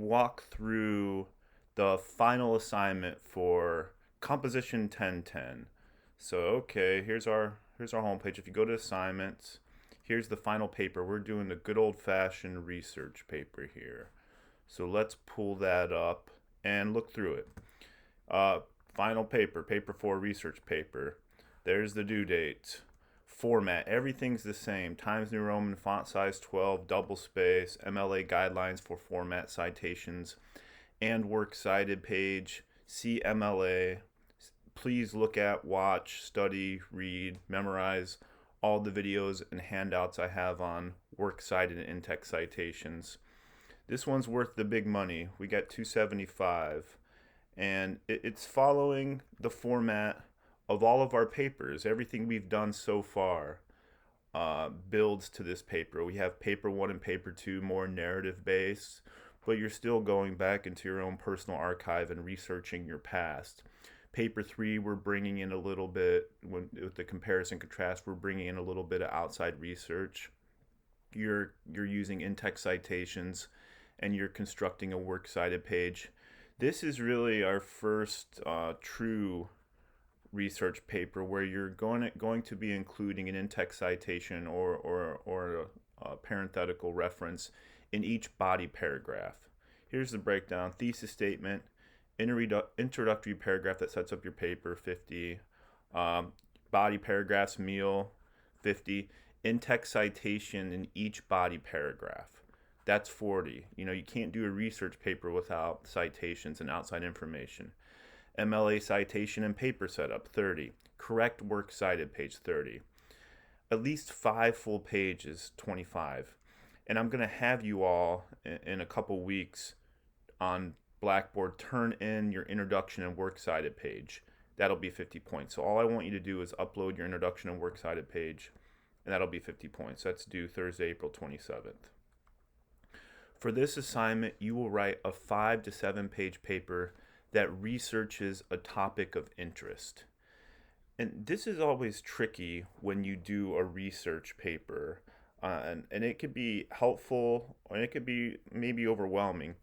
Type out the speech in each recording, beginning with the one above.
walk through the final assignment for Composition 1010. So, okay, here's our homepage. If you go to assignments, here's the final paper. We're doing the good old-fashioned research paper here. So let's pull that up and look through it. Uh, Final paper, paper 4 research paper. There's the due date. Format, everything's the same. Times New Roman, font size 12, double space, MLA guidelines for format citations, and works cited page. See MLA. Please look at, watch, study, read, memorize all the videos and handouts I have on works cited and in-text citations. This one's worth the big money. We got 275, and it's following the format of all of our papers. Everything we've done so far builds to this paper. We have paper 1 and paper 2 more narrative based, but you're still going back into your own personal archive and researching your past. Paper 3, we're bringing in a little bit, with the comparison contrast, we're bringing in a little bit of outside research. You're using in-text citations, and you're constructing a works cited page. This is really our first true research paper where you're going to be including an in-text citation or a parenthetical reference in each body paragraph. Here's the breakdown: thesis statement, introductory paragraph that sets up your paper, 50, body paragraphs, meal, 50, in-text citation in each body paragraph. That's 40. You can't do a research paper without citations and outside information. MLA citation and paper setup, 30. Correct works cited, page 30. At least 5 full pages, 25. And I'm going to have you all in a couple weeks on Blackboard turn in your introduction and works cited page. That'll be 50 points. So all I want you to do is upload your introduction and works cited page, and that'll be 50 points. That's due Thursday, April 27th. For this assignment, you will write a 5 to 7 page paper that researches a topic of interest. And this is always tricky when you do a research paper, and it could be helpful or it could be maybe overwhelming.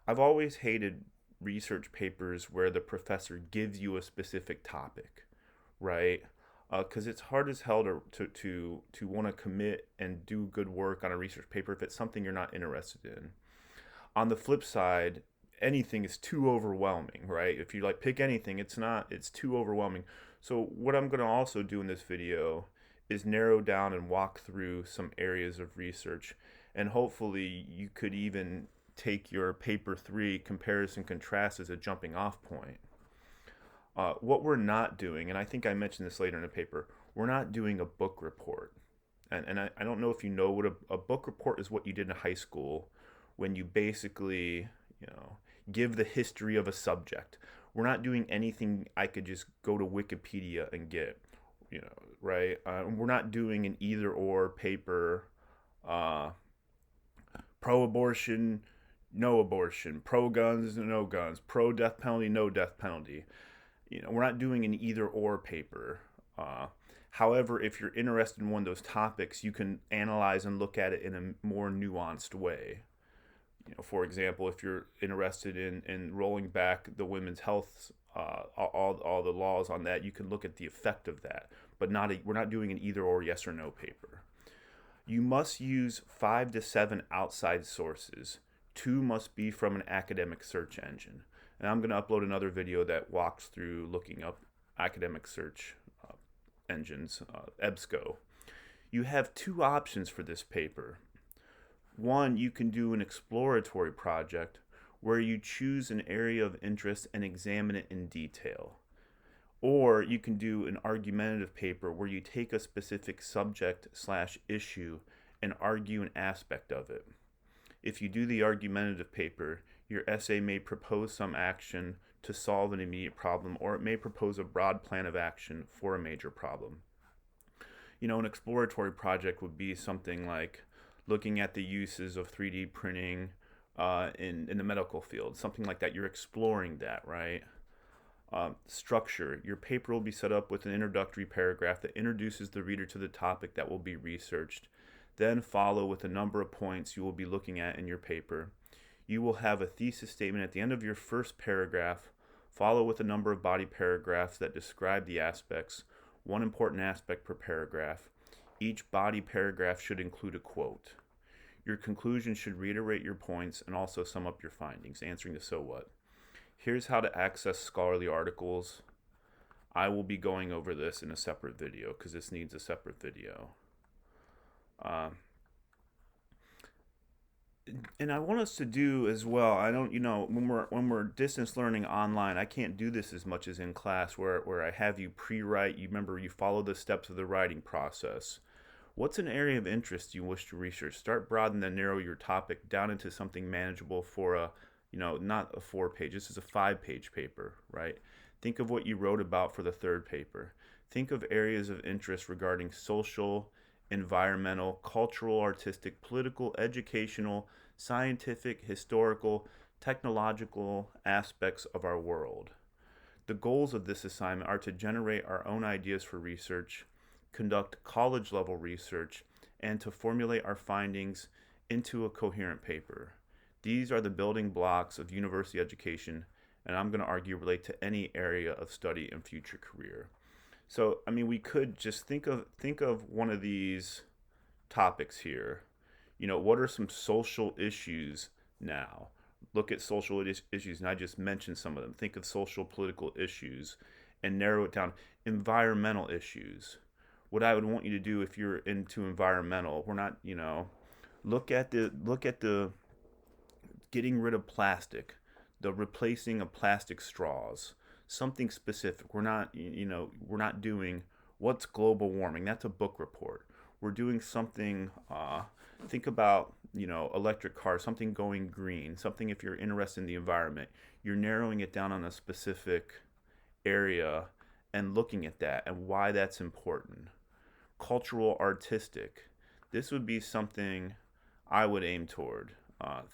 I've always hated research papers where the professor gives you a specific topic, right? Because it's hard as hell to want to commit and do good work on a research paper if it's something you're not interested in. On the flip side, anything is too overwhelming, right? If you pick anything, it's too overwhelming. So what I'm going to also do in this video is narrow down and walk through some areas of research, and hopefully you could even take your paper 3 comparison contrast as a jumping off point. What we're not doing, and I think I mentioned this later in the paper, we're not doing a book report. And I don't know if you know what a book report is. What you did in high school when you basically, give the history of a subject. We're not doing anything I could just go to Wikipedia and get, right? We're not doing an either or paper, pro abortion, no abortion, pro guns, no guns, pro death penalty, no death penalty. We're not doing an either or paper. However, if you're interested in one of those topics, you can analyze and look at it in a more nuanced way. For example, if you're interested in rolling back the women's health, all the laws on that, you can look at the effect of that. But we're not doing an either or yes or no paper. You must use 5 to 7 outside sources. 2 must be from an academic search engine. And I'm going to upload another video that walks through looking up academic search engines, EBSCO. You have 2 options for this paper. One, you can do an exploratory project where you choose an area of interest and examine it in detail. Or you can do an argumentative paper where you take a specific subject/issue and argue an aspect of it. If you do the argumentative paper, your essay may propose some action to solve an immediate problem, or it may propose a broad plan of action for a major problem. An exploratory project would be something like looking at the uses of 3D printing in the medical field, something like that. You're exploring that, right? Structure. Your paper will be set up with an introductory paragraph that introduces the reader to the topic that will be researched, then follow with a number of points you will be looking at in your paper. You will have a thesis statement at the end of your first paragraph, follow with a number of body paragraphs that describe the aspects, one important aspect per paragraph. Each body paragraph should include a quote. Your conclusion should reiterate your points and also sum up your findings, answering the so what. Here's how to access scholarly articles. I will be going over this in a separate video because this needs a separate video. And I want us to do as well. I don't, when we're distance learning online, I can't do this as much as in class where I have you pre-write. You remember you follow the steps of the writing process. What's an area of interest you wish to research? Start broad and then narrow your topic down into something manageable for a, not a 4-page. This is a 5-page paper, right? Think of what you wrote about for the 3rd paper. Think of areas of interest regarding social, environmental, cultural, artistic, political, educational, scientific, historical, technological aspects of our world. The goals of this assignment are to generate our own ideas for research, conduct college-level research, and to formulate our findings into a coherent paper. These are the building blocks of university education, and I'm going to argue relate to any area of study and future career. So, we could just think of one of these topics here. What are some social issues now? Look at social issues, and I just mentioned some of them. Think of social political issues and narrow it down. Environmental issues. What I would want you to do if you're into environmental, we're not, look at the getting rid of plastic, the replacing of plastic straws. Something specific. We're not doing what's global warming. That's a book report. We're doing something, think about, electric cars, something going green, something if you're interested in the environment. You're narrowing it down on a specific area and looking at that and why that's important. Cultural, artistic. This would be something I would aim toward.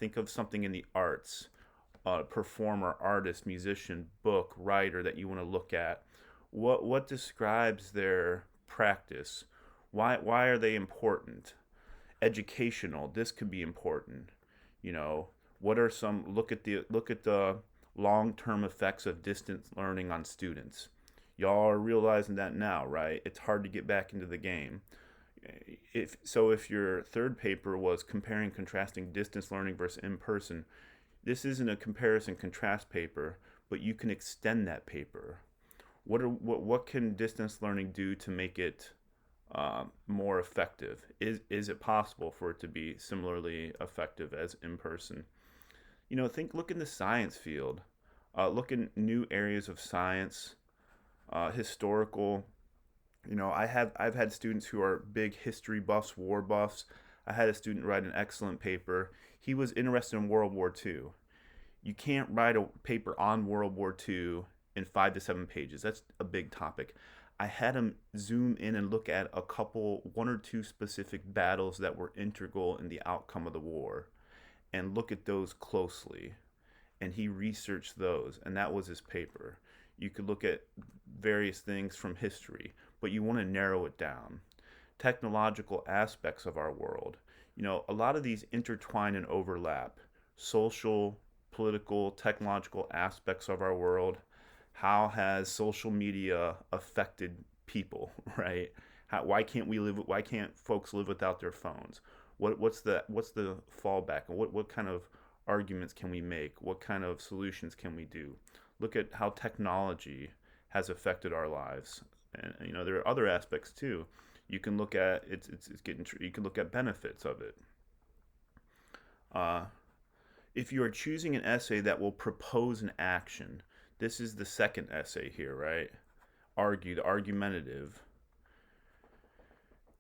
Think of something in the arts. Performer, artist, musician, book, writer that you want to look at. What describes their practice? Why are they important? Educational. This could be important. What are some? Look at the long-term effects of distance learning on students. Y'all are realizing that now, right? It's hard to get back into the game. If your 3rd paper was comparing, contrasting distance learning versus in-person, this isn't a comparison contrast paper, but you can extend that paper. What can distance learning do to make it more effective? Is it possible for it to be similarly effective as in person? Look in the science field. Look in new areas of science, historical. I've had students who are big history buffs, war buffs. I had a student write an excellent paper. He was interested in World War II. You can't write a paper on World War II in 5 to 7 pages. That's a big topic. I had him zoom in and look at 1 or 2 specific battles that were integral in the outcome of the war and look at those closely. And he researched those, and that was his paper. You could look at various things from history, but you want to narrow it down. Technological aspects of our world. A lot of these intertwine and overlap. Social, political, technological aspects of our world. How has social media affected people, right? Why can't folks live without their phones? What's the fallback? What kind of arguments can we make? What kind of solutions can we do? Look at how technology has affected our lives. And there are other aspects too. You can look at you can look at benefits of it. If you are choosing an essay that will propose an action, this is the 2nd essay here, right? The argumentative.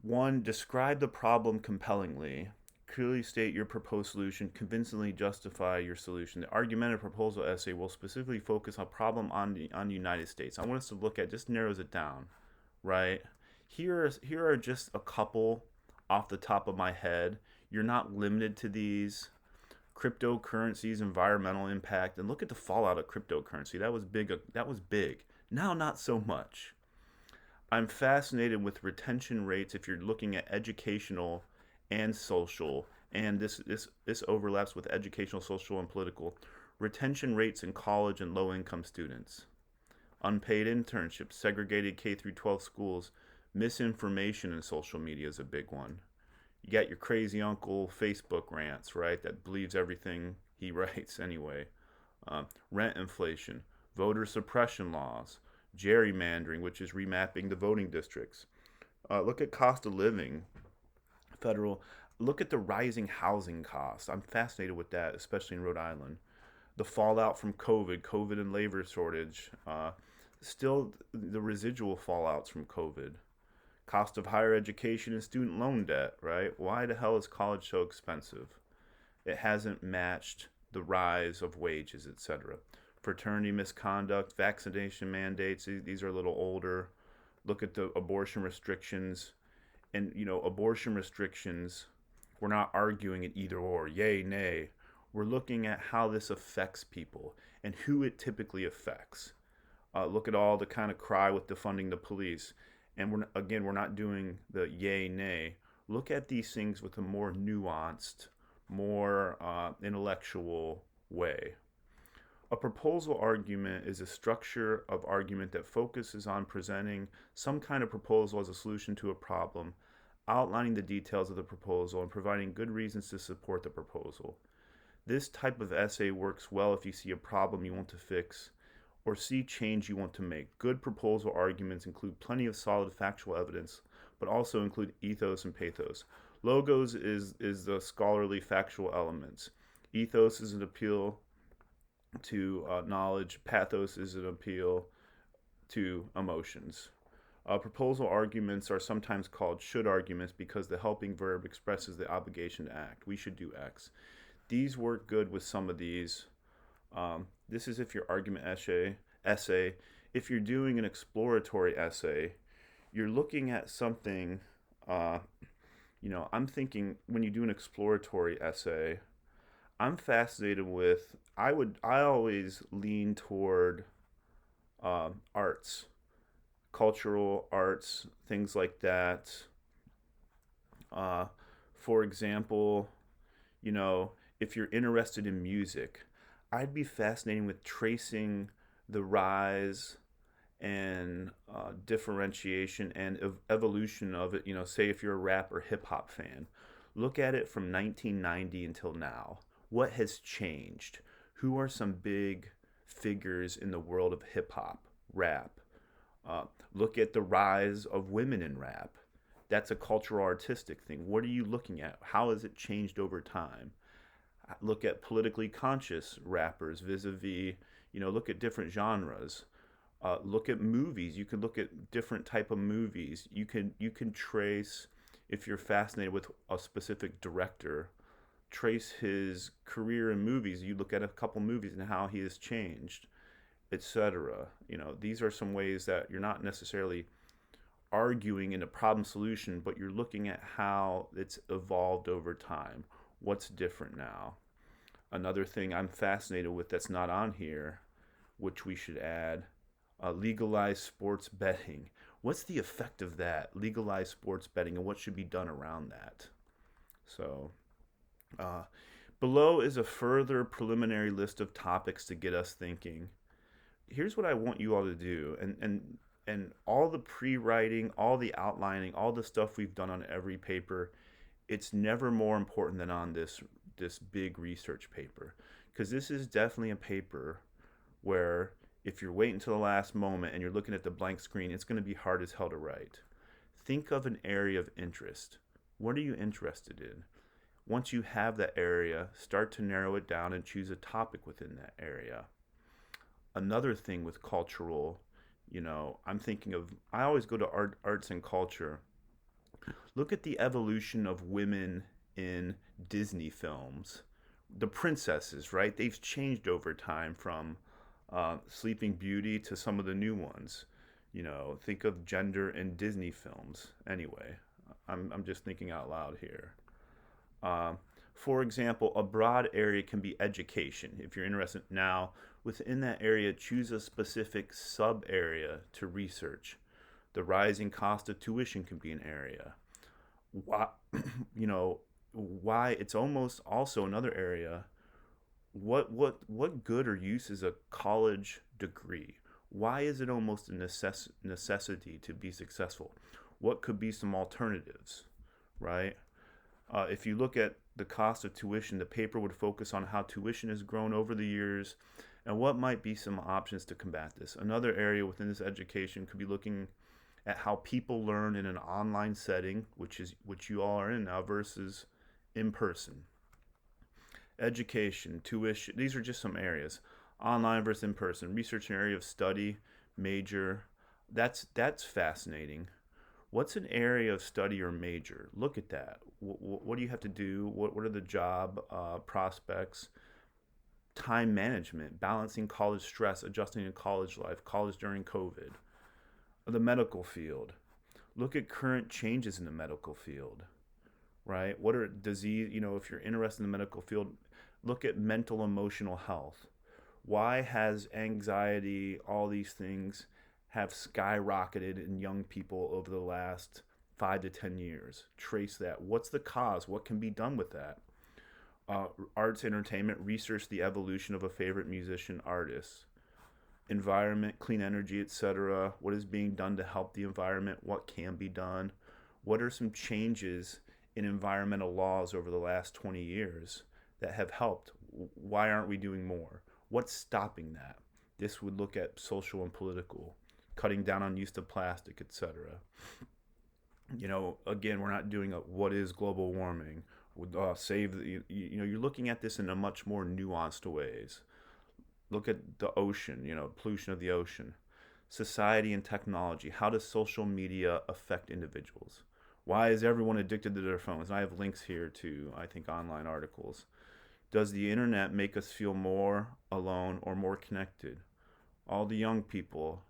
1, describe the problem compellingly. Clearly state your proposed solution, convincingly justify your solution. The argumentative proposal essay will specifically focus on a problem on the United States. I want us to look at, just narrows it down, right? Here are just a couple off the top of my head. You're not limited to these. Cryptocurrencies, environmental impact, and look at the fallout of cryptocurrency. That was big. Now not so much. I'm fascinated with retention rates if you're looking at educational and social And this overlaps with educational, social, and political. Retention rates in college and low income students, unpaid internships, segregated K through 12 schools, misinformation in social media is a big one. You got your crazy uncle Facebook rants, right? That believes everything he writes anyway. Rent inflation, voter suppression laws, gerrymandering, which is remapping the voting districts. Look at cost of living, federal. Look at the rising housing costs. I'm fascinated with that, especially in Rhode Island. The fallout from COVID and labor shortage, still the residual fallouts from COVID. Cost of higher education and student loan debt, right? Why the hell is college so expensive? It hasn't matched the rise of wages, etc. Fraternity misconduct, vaccination mandates, these are a little older. Look at the abortion restrictions. And, abortion restrictions, we're not arguing it either or, yay, nay. We're looking at how this affects people and who it typically affects. Look at all the kind of cry with defunding the police. And we're not doing the yay, nay. Look at these things with a more nuanced, more intellectual way. A proposal argument is a structure of argument that focuses on presenting some kind of proposal as a solution to a problem, outlining the details of the proposal, and providing good reasons to support the proposal. This type of essay works well if you see a problem you want to fix or see change you want to make. Good proposal arguments include plenty of solid factual evidence, but also include ethos and pathos. Logos is the scholarly factual elements. Ethos is an appeal to knowledge. Pathos is an appeal to emotions. Proposal arguments are sometimes called should arguments because the helping verb expresses the obligation to act. We should do X. These work good with some of these. This is if your argument essay. If you're doing an exploratory essay, you're looking at something. I'm thinking when you do an exploratory essay, I'm fascinated with. I always lean toward arts, cultural arts, things like that. For example, if you're interested in music, I'd be fascinated with tracing the rise and differentiation and evolution of it. Say if you're a rap or hip hop fan, look at it from 1990 until now. What has changed? Who are some big figures in the world of hip hop, rap? Look at the rise of women in rap. That's a cultural artistic thing. What are you looking at? How has it changed over time? Look at politically conscious rappers vis-a-vis, look at different genres. Look at movies. You can look at different type of movies. You can trace, if you're fascinated with a specific director, trace his career in movies. You look at a couple movies and how he has changed, etc. These are some ways that you're not necessarily arguing in a problem solution, but you're looking at how it's evolved over time. What's different now? Another thing I'm fascinated with that's not on here, which we should add, legalized sports betting. What's the effect of that? Legalized sports betting, and what should be done around that? So, below is a further preliminary list of topics to get us thinking. Here's what I want you all to do, and all the pre-writing, all the outlining, all the stuff we've done on every paper, it's never more important than on this big research paper, because this is definitely a paper where if you're waiting until the last moment and you're looking at the blank screen, it's going to be hard as hell to write. Think of an area of interest. What are you interested in? Once you have that area, start to narrow it down and choose a topic within that area. Another thing with cultural, I always go to arts and culture. Look at the evolution of women in Disney films. The princesses, right? They've changed over time from Sleeping Beauty to some of the new ones. Think of gender in Disney films. Anyway, I'm just thinking out loud here. For example, a broad area can be education. If you're interested now, within that area, choose a specific sub-area to research. The rising cost of tuition can be an area. why it's almost also another area. What good or use is a college degree? Why is it almost a necessity to be successful? What could be some alternatives, right? If you look at the cost of tuition, the paper would focus on how tuition has grown over the years and what might be some options to combat this. Another area within this education could be looking at how people learn in an online setting, which you all are in now, versus in person. Education, tuition, these are just some areas. Online versus in person. Research an area of study, major. That's fascinating. What's an area of study or major? Look at that. What do you have to do? What are the job prospects? Time management, balancing college stress, adjusting to college life, college during COVID. The medical field. Look at current changes in the medical field, right? What are disease, if you're interested in the medical field, look at mental emotional health. Why has anxiety, all these things have skyrocketed in young people over the last 5 to 10 years? Trace that. What's the cause? What can be done with that? Arts, entertainment, research the evolution of a favorite musician, artist. Environment, clean energy, etc. What is being done to help the environment? What can be done? What are some changes in environmental laws over the last 20 years that have helped? Why aren't we doing more? What's stopping that? This would look at social and political, cutting down on use of plastic, etc. Again, we're not doing a what is global warming. You're looking at this in a much more nuanced ways. Look at the ocean, pollution of the ocean. Society and technology. How does social media affect individuals? Why is everyone addicted to their phones? And I have links here to, I think, online articles. Does the internet make us feel more alone or more connected? All the young people.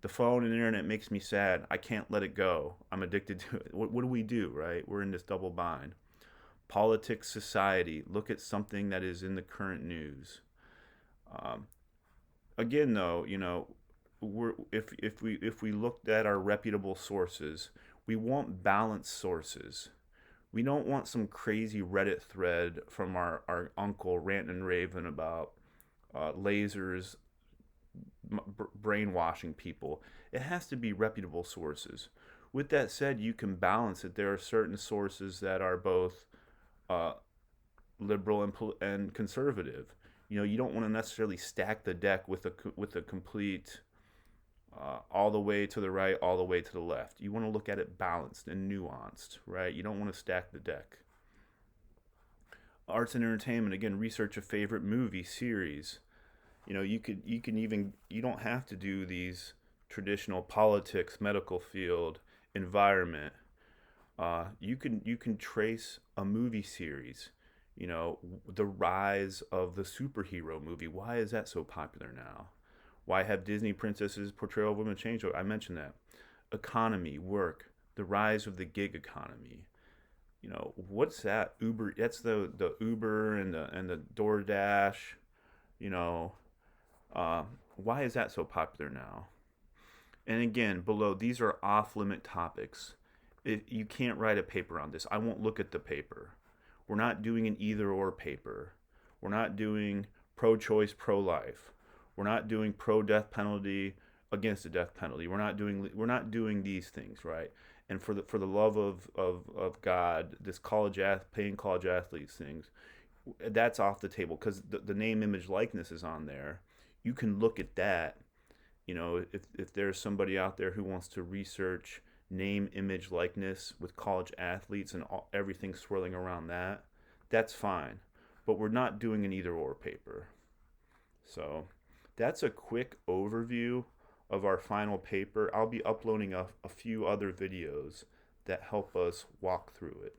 The phone and the internet makes me sad. I can't let it go. I'm addicted to it. What do we do, right? We're in this double bind. Politics, society. Look at something that is in the current news. Again, though, if we looked at our reputable sources, we want balanced sources. We don't want some crazy Reddit thread from our uncle ranting and raving about lasers brainwashing people. It has to be reputable sources. With that said, you can balance it. There are certain sources that are both liberal and conservative. You don't want to necessarily stack the deck with a complete all the way to the right, all the way to the left. You want to look at it balanced and nuanced, right? You don't want to stack the deck. Arts and entertainment, again, research a favorite movie, series. You don't have to do these traditional politics, medical field, environment. You can trace a movie series. The rise of the superhero movie. Why is that so popular now? Why have Disney princesses' portrayal of women changed? I mentioned that. Economy, work, the rise of the gig economy. What's that? Uber. That's the Uber and the DoorDash. Why is that so popular now? And again, below, these are off-limit topics. You can't write a paper on this. I won't look at the paper. We're not doing an either-or paper. We're not doing pro-choice, pro-life. We're not doing pro-death penalty against the death penalty. We're not doing these things, right? And for the love of God, this paying college athletes things, that's off the table because the name, image, likeness is on there. You can look at that. If there's somebody out there who wants to research name, image, likeness with college athletes and everything swirling around that, that's fine. But we're not doing an either-or paper. So that's a quick overview of our final paper. I'll be uploading a few other videos that help us walk through it.